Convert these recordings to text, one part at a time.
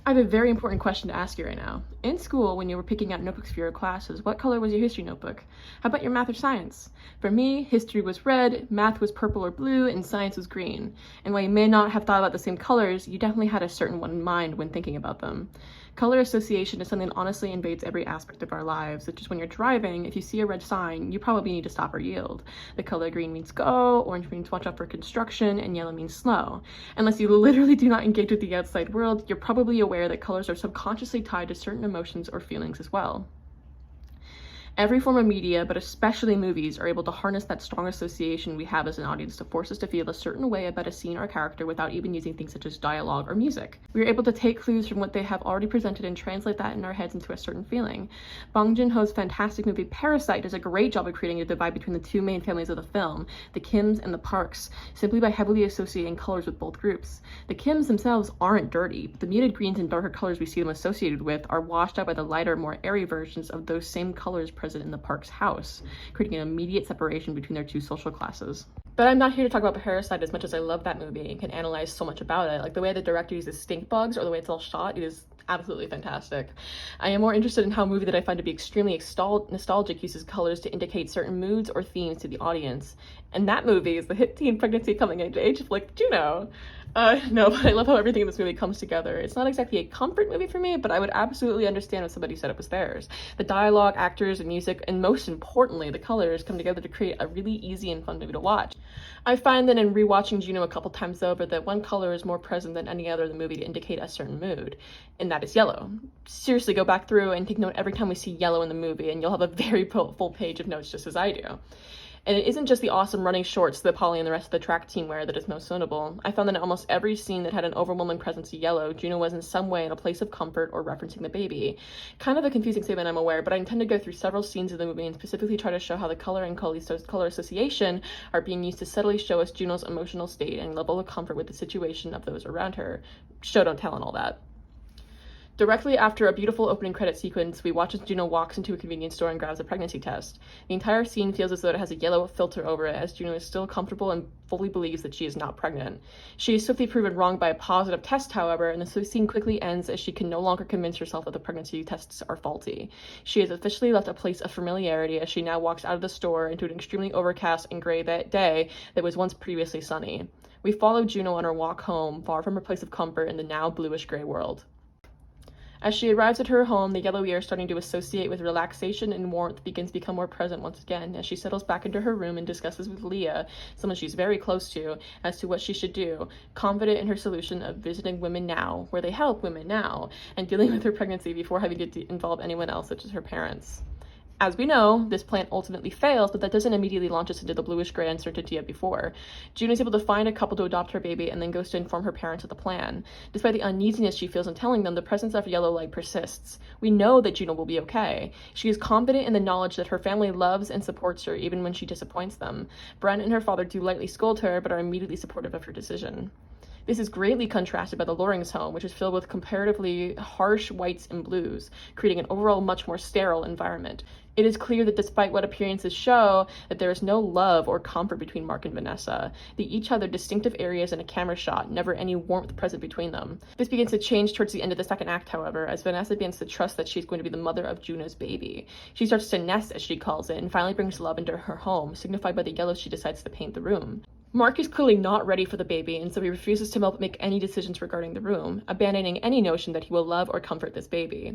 I have a very important question to ask you right now. In school, when you were picking out notebooks for your classes, what color was your history notebook? How about your math or science? For me, history was red, math was purple or blue, and science was green. And while you may not have thought about the same colors, you definitely had a certain one in mind when thinking about them. Color association is something that honestly invades every aspect of our lives, such as when you're driving, if you see a red sign, you probably need to stop or yield. The color green means go, orange means watch out for construction, and yellow means slow. Unless you literally do not engage with the outside world, you're probably aware that colors are subconsciously tied to certain emotions or feelings as well. Every form of media, but especially movies, are able to harness that strong association we have as an audience to force us to feel a certain way about a scene or character without even using things such as dialogue or music. We are able to take clues from what they have already presented and translate that in our heads into a certain feeling. Bong Joon-ho's fantastic movie Parasite does a great job of creating a divide between the two main families of the film, the Kims and the Parks, simply by heavily associating colors with both groups. The Kims themselves aren't dirty, but the muted greens and darker colors we see them associated with are washed out by the lighter, more airy versions of those same colors present in the Park's house, creating an immediate separation between their two social classes. But I'm not here to talk about Parasite as much as I love that movie and can analyze so much about it. Like the way the director uses stink bugs or the way it's all shot, it is absolutely fantastic. I am more interested in how a movie that I find to be extremely nostalgic uses colors to indicate certain moods or themes to the audience. And that movie is the hit teen pregnancy coming of age flick Juno. No, but I love how everything in this movie comes together. It's not exactly a comfort movie for me, but I would absolutely understand if somebody said it was theirs. The dialogue, actors, and music, and most importantly, the colors come together to create a really easy and fun movie to watch. I find that in rewatching Juno a couple times over, that one color is more present than any other in the movie to indicate a certain mood, and that is yellow. Seriously, go back through and take note every time we see yellow in the movie, and you'll have a very full page of notes just as I do. And it isn't just the awesome running shorts that Polly and the rest of the track team wear that is most notable. I found that in almost every scene that had an overwhelming presence of yellow, Juno was in some way in a place of comfort or referencing the baby. Kind of a confusing statement, I'm aware, but I intend to go through several scenes of the movie and specifically try to show how the color and color association are being used to subtly show us Juno's emotional state and level of comfort with the situation of those around her. Show, don't tell, and all that. Directly after a beautiful opening credit sequence, we watch as Juno walks into a convenience store and grabs a pregnancy test. The entire scene feels as though it has a yellow filter over it, as Juno is still comfortable and fully believes that she is not pregnant. She is swiftly proven wrong by a positive test, however, and the scene quickly ends as she can no longer convince herself that the pregnancy tests are faulty. She has officially left a place of familiarity as she now walks out of the store into an extremely overcast and gray day that was once previously sunny. We follow Juno on her walk home, far from her place of comfort in the now bluish-gray world. As she arrives at her home, the yellow we are starting to associate with relaxation and warmth begins to become more present once again as she settles back into her room and discusses with Leah, someone she's very close to, as to what she should do, confident in her solution of visiting women now, where they help women now, and dealing with her pregnancy before having to involve anyone else, such as her parents. As we know, this plan ultimately fails, but that doesn't immediately launch us into the bluish-gray uncertainty of before. June is able to find a couple to adopt her baby and then goes to inform her parents of the plan. Despite the uneasiness she feels in telling them, the presence of yellow light persists. We know that Juno will be okay. She is confident in the knowledge that her family loves and supports her even when she disappoints them. Brent and her father do lightly scold her, but are immediately supportive of her decision. This is greatly contrasted by the Loring's home, which is filled with comparatively harsh whites and blues, creating an overall much more sterile environment. It is clear that despite what appearances show, that there is no love or comfort between Mark and Vanessa. They each have their distinctive areas in a camera shot, never any warmth present between them. This begins to change towards the end of the second act, however, as Vanessa begins to trust that she's going to be the mother of Juno's baby. She starts to nest, as she calls it, and finally brings love into her home, signified by the yellow she decides to paint the room. Mark is clearly not ready for the baby, and so he refuses to make any decisions regarding the room, abandoning any notion that he will love or comfort this baby.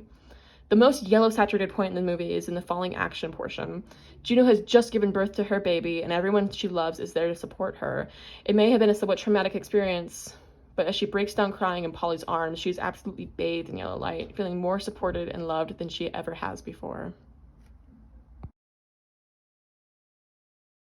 The most yellow-saturated point in the movie is in the falling action portion. Juno has just given birth to her baby, and everyone she loves is there to support her. It may have been a somewhat traumatic experience, but as she breaks down crying in Polly's arms, she is absolutely bathed in yellow light, feeling more supported and loved than she ever has before.